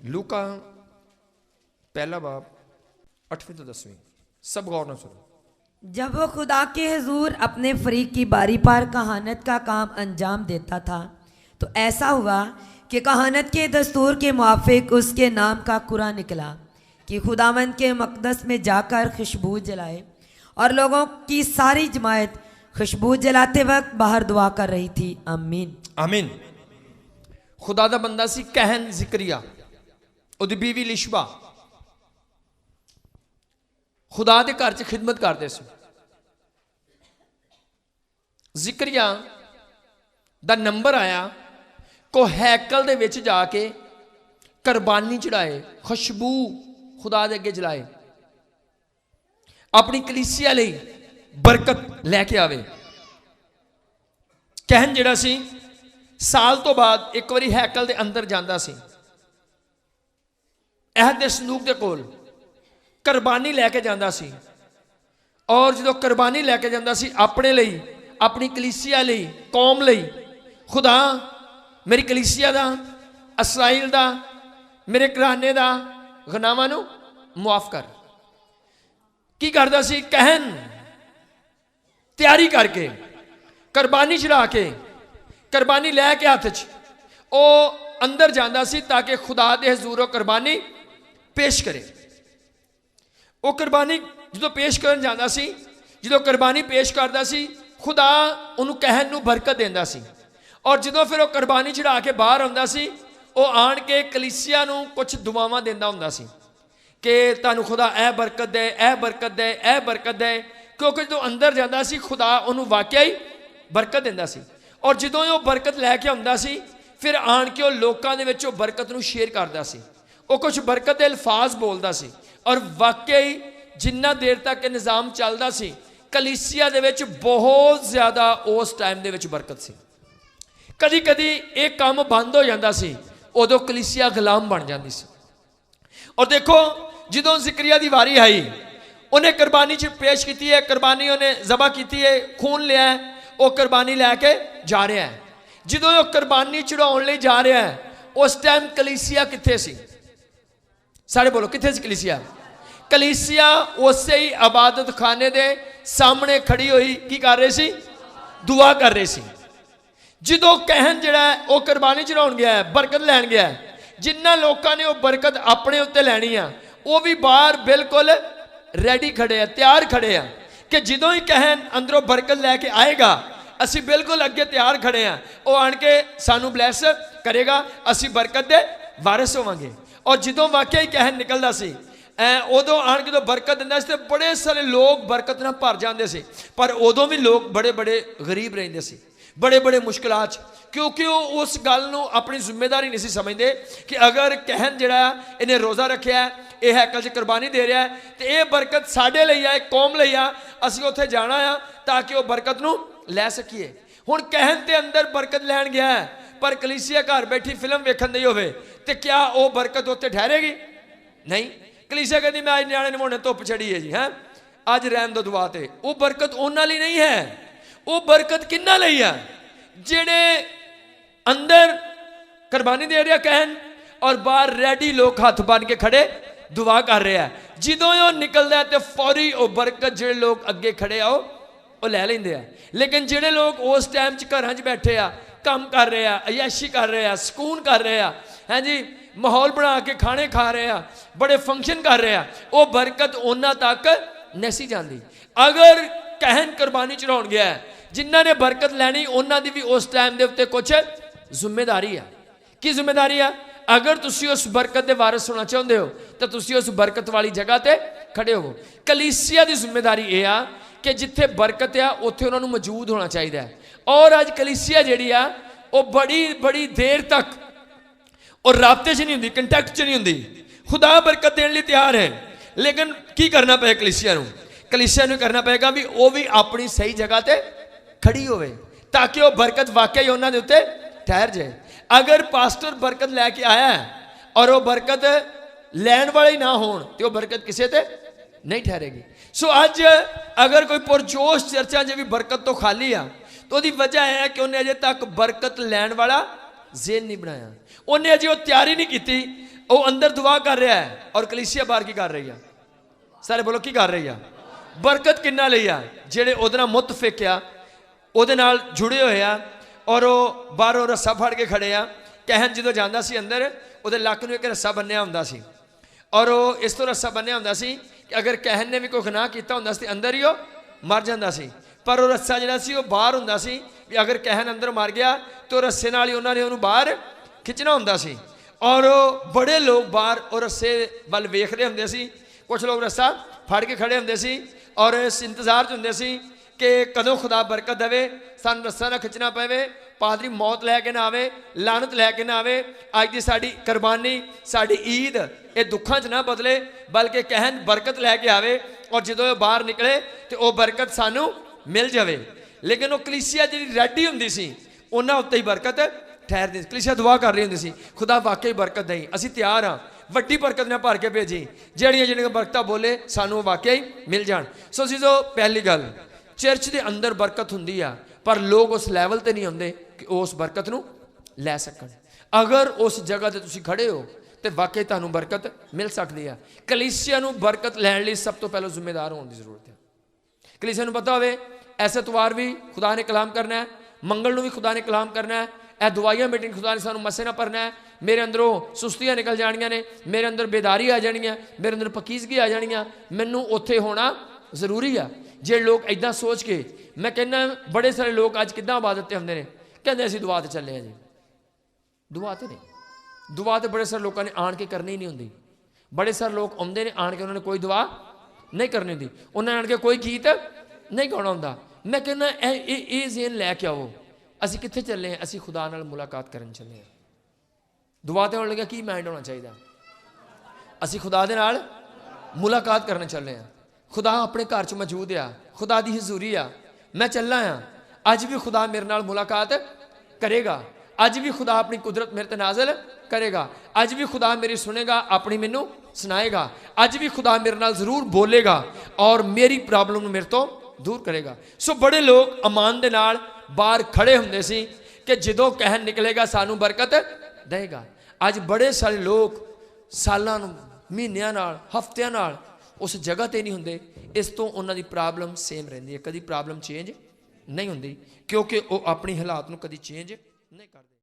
लूका पहला बाब 8वीं तो 10वीं, सब गौर न सुनो। जब वो खुदा के हुजूर अपने फरीक की बारी पर कहानत का काम अंजाम देता था तो ऐसा हुआ कि कहानत के दस्तूर के मुआफिक उसके नाम का कुरा निकला कि खुदावंद के मकदस में जाकर खुशबू जलाए, और लोगों की सारी जमात खुशबू जलाते वक्त बाहर दुआ कर रही थी। आमीन आमीन। खुदा दा बंदा सी कहन जिक्रिया, उहदी बीवी लिशबा खुदा दे घर च खिदमत करते सी। जिक्रिया दा नंबर आया को हैकल दे विच जाके कुर्बानी चढ़ाए, खुशबू खुदा दे अगे जलाए, अपनी कलीसिया लई बरकत लैके आवे। कहन जिहड़ा सी साल तो बाद एक बारी हैकल दे अंदर जांदा सी, अहद दे संदूक दे कोल कुर्बानी लैके जांदा सी, और जो कुर्बानी लैके जांदा सी अपने लई, अपनी कलीसिया लई, कौम लई, खुदा मेरी कलीसिया दा, इसराइल दा, मेरे घराने दा गुनाहां नूं मुआफ कर। की करदा सी? कहन तैयारी करके कुर्बानी चढ़ा के कुर्बानी लैके हथ च ओ अंदर जांदा सी ताकि खुदा दे हजूर कुर्बानी पेश करे। वो कुर्बानी जो पेश करन जांदा सी, जो कुर्बानी पेश करदा सी, खुदा उन्होंने कहन नूं बरकत देंदा सी। और जो फिर वो कुर्बानी चढ़ा के बाहर आउंदा सी, वो आण के कलीसिया नूं कुछ दुआवां देंदा हुंदा सी कि तुहानूं खुदा ए बरकत दे, ए बरकत दे, ए बरकत दे, क्योंकि जो अंदर जांदा सी खुदा उन्होंने वाकई बरकत देंदा सी। और जो वो बरकत लैके आउंदा सी फिर आण के वो लोकां दे विच वो बरकत नूं शेयर करदा सी, वो कुछ बरकत दे अल्फाज बोलदा सी। और वाकई जिन्ना देर तक निज़ाम चलदा सी कलीसिया दे विच बहुत ज़्यादा उस टाइम दे विच बरकत सी। कदी कदी एक काम बंद हो जाता सी, उदों कलीसिया गुलाम बन जाती सी। और देखो जो जिक्रिया की वारी आई, उन्हें कुर्बानी च पेश की है, कुर्बानी उन्हें ज़बह की है, खून लिया है, वो कुर्बानी लैके जा रहा है। जो वो कुर्बानी चढ़ाने लई जा रहा है उस टाइम कलीसिया कित्थे सी? सारे बोलो कित्थे सी कलीसिया? कलीसिया उसे ही इबादत खाने दे सामने खड़ी हुई की कर रहे सी? दुआ कर रहे सी। जो कहन जिहड़ा है वो कुर्बानी चढ़ाउण गया है, बरकत लैण गया है, जिन्ना लोगों ने वो बरकत अपने उत्ते लैनी आ वो भी बाहर बिल्कुल रेडी खड़े हैं, तैयार खड़े हैं कि जो ही कहन अंदरों बरकत लैके आएगा असी बिल्कुल अगे तैयार खड़े हैं, वो आण के सानू ब्लैस करेगा, असी बरकत दे वारिस होवांगे। और जो वाकई कहन निकलदा सी उदों आण के बरकत दिंदा सी, बड़े सारे लोग बरकत नाल भर जाते सी, पर उदों भी लोग बड़े बड़े गरीब रहिंदे सी, बड़े बड़े मुश्किलात, क्योंकि वो उस गल नूं अपनी जिम्मेदारी नहीं सी समझते कि अगर कहन जिहड़ा इन्हें रोज़ा रखिया है, यह हैकल च कुर्बानी दे रहा है, तो यह बरकत साडे लई आ, कौम लई आ, असीं उत्थे जाना आ ताकि वो बरकत नूं लै सकीए। हुण कहन ते अंदर बरकत लैण गया है, पर कलीसिया घर बैठी फिल्म वेखण दी होवे ते क्या वो बरकत उत्ते ठहरेगी? नहीं। कलीसिया कहती मैं अज न्याणे नवाउने धुप चढ़ी है जी, हैं अज रहन दो दुआ ते। वो बरकत उन्हां लई नहीं है, वो बरकत किन्हां लई है? जिहड़े अंदर कुर्बानी दे रहा कहन और बाहर रेडी लोग हाथ बन के खड़े दुआ कर रहे हैं। जो वो निकलता है तो फौरी वो बरकत जिहड़े लोग अगे खड़े आओ वो लै लेंदे आ। लेकिन जिहड़े लोग उस टाइम च घरां च बैठे आ, काम कर रहे हैं, अयाशी कर रहे हैं, सुकून कर रहे हैं, हैं जी, माहौल बना के खाने खा रहे हैं, बड़े फंक्शन कर रहे हैं, वो बरकत उन्हां तक नहीं सी जाती। अगर कहन कुर्बानी चढ़ाउण गया है, जिन्हां ने बरकत लैनी उन्हां दी भी उस टाइम दे उत्ते कुछ जिम्मेदारी है। की जिम्मेदारी है? अगर तुसी उस बरकत के वारिस होना चाहते हो तो तुसी उस बरकत वाली जगह ते खड़े हो। कलीसिया की जिम्मेदारी यह आ कि जिथे बरकत आ उत्थे उन्होंने मौजूद होना चाहिए। और अज कलीसिया जिहड़ी आ वो बड़ी बड़ी देर तक और राबते च नहीं होंदी, कंटैक्ट च नहीं होंदी। खुदा बरकत देने लिए तैयार है, लेकिन की करना पे कलीसिया नूं? कलीसिया नूं करना पेगा भी वो भी अपनी सही जगह ते खड़ी होवे ताकि वो बरकत वाकई उन्हां दे उत्ते ठहर जाए। अगर पास्टर बरकत लैके आया है और वो बरकत लैण वाले ना होण तो वो बरकत किसी ते नहीं ठहरेगी। सो अज अगर कोई पुरजोश चर्चा च भी बरकत तो खाली आ तो उसकी वजह है कि उन्हें अजे तक बरकत लैण वाला ज़हन नहीं बनाया, उन्हें अजे वो तैयारी नहीं की ਉਹ ਅੰਦਰ ਦੁਆ ਕਰ ਰਿਹਾ ਹੈ ਔਰ ਕਲੀਸਿਆ ਬਾਹਰ ਕੀ ਕਰ ਰਹੀ ਆ? ਸਾਰੇ ਬੋਲੋ ਕੀ ਕਰ ਰਹੀ ਆ? ਬਰਕਤ ਕਿੰਨਾ ਲਈ ਆ? ਜਿਹੜੇ ਉਹਦੇ ਨਾਲ ਮੁਤਫਿਕ ਆ, ਉਹਦੇ ਨਾਲ ਜੁੜੇ ਹੋਏ ਆ, ਔਰ ਉਹ ਬਾਹਰੋਂ ਰੱਸਾ ਫੜ ਕੇ ਖੜੇ ਆ। ਕਹਿਣ ਜਦੋਂ ਜਾਂਦਾ ਸੀ ਅੰਦਰ, ਉਹਦੇ ਲੱਕ ਨੂੰ ਇੱਕ ਰੱਸਾ ਬੰਨਿਆ ਹੁੰਦਾ ਸੀ, ਔਰ ਉਹ ਇਸ ਤੋਂ ਰੱਸਾ ਬੰਨਿਆ ਹੁੰਦਾ ਸੀ ਕਿ ਅਗਰ ਕਹਿਣ ਨੇ ਵੀ ਕੋਈ ਗੁਨਾਹ ਕੀਤਾ ਹੁੰਦਾ ਸੀ ਅੰਦਰ ਹੀ ਉਹ ਮਰ ਜਾਂਦਾ ਸੀ। ਪਰ ਉਹ ਰੱਸਾ ਜਿਹੜਾ ਸੀ ਉਹ ਬਾਹਰ ਹੁੰਦਾ ਸੀ, ਵੀ ਅਗਰ ਕਹਿਣ ਅੰਦਰ ਮਰ ਗਿਆ ਤਾਂ ਉਹ ਰੱਸੇ ਨਾਲ ਹੀ ਉਹਨਾਂ ਨੇ ਉਹਨੂੰ ਬਾਹਰ ਖਿੱਚਣਾ ਹੁੰਦਾ ਸੀ। ਔਰ ਬੜੇ ਲੋਕ ਬਾਹਰ ਉਹ ਰੱਸੇ ਵੱਲ ਵੇਖਦੇ ਹੁੰਦੇ ਸੀ। ਕੁਛ ਲੋਕ ਰੱਸਾ ਫੜ ਕੇ ਖੜੇ ਹੁੰਦੇ ਸੀ ਔਰ ਇਸ ਇੰਤਜ਼ਾਰ 'ਚ ਹੁੰਦੇ ਸੀ ਕਿ ਕਦੋਂ ਖੁਦਾ ਬਰਕਤ ਦੇਵੇ, ਸਾਨੂੰ ਰੱਸਾ ਨਾ ਖਿੱਚਣਾ ਪਵੇ, ਪਾਦਰੀ ਮੌਤ ਲੈ ਕੇ ਨਾ ਆਵੇ, ਲਾਨਤ ਲੈ ਕੇ ਨਾ ਆਵੇ। ਅੱਜ ਦੀ ਸਾਡੀ ਕੁਰਬਾਨੀ, ਸਾਡੀ ਈਦ ਇਹ ਦੁੱਖਾਂ 'ਚ ਨਾ ਬਦਲੇ, ਬਲਕਿ ਕਹਿਣ ਬਰਕਤ ਲੈ ਕੇ ਆਵੇ, ਔਰ ਜਦੋਂ ਇਹ ਬਾਹਰ ਨਿਕਲੇ ਤੇ ਉਹ ਬਰਕਤ ਸਾਨੂੰ ਮਿਲ ਜਾਵੇ। ਲੇਕਿਨ ਉਹ ਕਲੀਸਿਆ ਜਿਹੜੀ ਰੈਡੀ ਹੁੰਦੀ ਸੀ, ਉਹਨਾਂ ਉੱਤੇ ਹੀ ਬਰਕਤ ਠਹਿਰਦੀ ਸੀ। ਕਲੀਸਿਆ ਦੁਆ ਕਰ ਰਹੀ ਹੁੰਦੀ ਸੀ, ਖੁਦਾ ਵਾਕਈ ਬਰਕਤ ਦੇਈ, ਅਸੀਂ ਤਿਆਰ ਹਾਂ, ਵੱਡੀ ਬਰਕਤ ਨਾਲ ਭਰ ਕੇ ਭੇਜੀ, ਜਿਹੜੀਆਂ ਬਰਕਤਾਂ ਬੋਲੇ ਸਾਨੂੰ ਵਾਕਿਆ ਹੀ ਮਿਲ ਜਾਣ। ਸੋ ਅਸੀਂ ਜੋ ਪਹਿਲੀ ਗੱਲ, ਚਰਚ ਦੇ ਅੰਦਰ ਬਰਕਤ ਹੁੰਦੀ ਆ, ਪਰ ਲੋਕ ਉਸ ਲੈਵਲ ਤੇ ਨਹੀਂ ਹੁੰਦੇ ਕਿ ਉਸ ਬਰਕਤ ਨੂੰ ਲੈ ਸਕਣ। ਅਗਰ ਉਸ ਜਗ੍ਹਾ ਤੇ ਤੁਸੀਂ ਖੜੇ ਹੋ ਤੇ ਵਾਕਈ ਤੁਹਾਨੂੰ ਬਰਕਤ ਮਿਲ ਸਕਦੀ ਆ। ਕਲੀਸਿਆ ਨੂੰ ਬਰਕਤ ਲੈਣ ਲਈ ਸਭ ਤੋਂ ਪਹਿਲਾਂ ਜ਼ਿੰਮੇਦਾਰ ਹੋਣ ਦੀ ਜ਼ਰੂਰਤ ਹੈ। ਕਲੀਸਿਆ ਨੂੰ ਪਤਾ ਹੋਵੇ ਐਸੇ ਐਤਵਾਰ ਵੀ ਖੁਦਾ ਨੇ ਕਲਾਮ ਕਰਨਾ ਹੈ, ਮੰਗਲ ਨੂੰ ਵੀ ਖੁਦਾ ਨੇ ਕਲਾਮ ਕਰਨਾ ਹੈ, ਇਹ ਦੁਆਈਆਂ ਮੀਟਿੰਗ ਖੁਦਾ ਨੇ ਸਾਨੂੰ ਮਸੇ ਨਾ ਭਰਨਾ ਹੈ। ਮੇਰੇ ਅੰਦਰੋਂ ਸੁਸਤੀਆਂ ਨਿਕਲ ਜਾਣੀਆਂ ਨੇ, ਮੇਰੇ ਅੰਦਰ ਬੇਦਾਰੀ ਆ ਜਾਣੀਆਂ, ਮੇਰੇ ਅੰਦਰ ਪਕੀਜ਼ਗੀ ਆ ਜਾਣੀਆਂ, ਮੈਨੂੰ ਉੱਥੇ ਹੋਣਾ ਜ਼ਰੂਰੀ ਆ। ਜੇ ਲੋਕ ਇੱਦਾਂ ਸੋਚ ਕੇ, ਮੈਂ ਕਹਿੰਦਾ ਬੜੇ ਸਾਰੇ ਲੋਕ ਅੱਜ ਕਿੱਦਾਂ ਇਬਾਦਤ ਤੇ ਹੁੰਦੇ ਨੇ, ਕਹਿੰਦੇ ਅਸੀਂ ਦੁਆ ਤੇ ਚੱਲੇ ਹਾਂ ਜੀ। ਦੁਆ ਤੇ ਨਹੀਂ, ਦੁਆ ਤੇ ਬੜੇ ਸਾਰੇ ਲੋਕਾਂ ਨੇ ਆਣ ਕੇ ਕਰਨੀ ਨਹੀਂ ਹੁੰਦੀ। ਬੜੇ ਸਾਰੇ ਲੋਕ ਆਉਂਦੇ ਨੇ, ਆਣ ਕੇ ਉਹਨਾਂ ਨੇ ਕੋਈ ਦੁਆ ਨਹੀਂ ਕਰਨੀ ਹੁੰਦੀ, ਉਹਨਾਂ ਨੇ ਆਣ ਕੇ ਕੋਈ ਗੀਤ ਨਹੀਂ ਗਾਉਣਾ ਹੁੰਦਾ। ਮੈਂ ਕਹਿੰਦਾ ਇਹ ਜ਼ੇਨ ਲੈ ਕੇ ਆਓ, ਅਸੀਂ ਕਿੱਥੇ ਚੱਲੇ ਹਾਂ? ਅਸੀਂ ਖੁਦਾ ਨਾਲ ਮੁਲਾਕਾਤ ਕਰਨ ਚੱਲੇ ਹਾਂ। ਦੁਆ ਤੇ ਆਉਣ ਲੱਗਿਆ ਕੀ ਮਾਈਂਡ ਹੋਣਾ ਚਾਹੀਦਾ? ਅਸੀਂ ਖੁਦਾ ਦੇ ਨਾਲ ਮੁਲਾਕਾਤ ਕਰਨ ਚੱਲੇ ਹਾਂ। ਖੁਦਾ ਆਪਣੇ ਘਰ 'ਚ ਮੌਜੂਦ ਆ, ਖੁਦਾ ਦੀ ਹਜ਼ੂਰੀ ਆ, ਮੈਂ ਚੱਲਾ ਹਾਂ। ਅੱਜ ਵੀ ਖੁਦਾ ਮੇਰੇ ਨਾਲ ਮੁਲਾਕਾਤ ਕਰੇਗਾ, ਅੱਜ ਵੀ ਖੁਦਾ ਆਪਣੀ ਕੁਦਰਤ ਮੇਰੇ ਤੇ ਨਾਜ਼ਲ ਕਰੇਗਾ, ਅੱਜ ਵੀ ਖੁਦਾ ਮੇਰੀ ਸੁਣੇਗਾ, ਆਪਣੀ ਮੈਨੂੰ ਸੁਣਾਏਗਾ, ਅੱਜ ਵੀ ਖੁਦਾ ਮੇਰੇ ਨਾਲ ਜ਼ਰੂਰ ਬੋਲੇਗਾ ਔਰ ਮੇਰੀ ਪ੍ਰੋਬਲਮ ਨੂੰ ਮੇਰੇ ਤੋਂ ਦੂਰ ਕਰੇਗਾ। ਸੋ ਬੜੇ ਲੋਕ ਅਮਾਨ ਦੇ ਨਾਲ ਬਾਹਰ ਖੜੇ ਹੁੰਦੇ ਸੀ ਕਿ ਜਦੋਂ ਕਹਿਣ ਨਿਕਲੇਗਾ ਸਾਨੂੰ ਬਰਕਤ ਦੇਗਾ। ਅੱਜ ਬੜੇ ਸਾਰੇ ਲੋਕ ਸਾਲਾਂ ਨੂੰ, ਮਹੀਨਿਆਂ ਨਾਲ, ਹਫ਼ਤਿਆਂ ਨਾਲ ਉਸ ਜਗ੍ਹਾ ਤੇ ਨਹੀਂ ਹੁੰਦੇ। ਇਸ ਤੋਂ ਉਹਨਾਂ ਦੀ ਪ੍ਰੋਬਲਮ ਸੇਮ ਰਹਿੰਦੀ ਹੈ, ਕਦੀ ਪ੍ਰੋਬਲਮ ਚੇਂਜ ਨਹੀਂ ਹੁੰਦੀ, ਕਿਉਂਕਿ ਉਹ ਆਪਣੀ ਹਾਲਾਤ ਨੂੰ ਕਦੀ ਚੇਂਜ ਨਹੀਂ ਕਰਦੇ।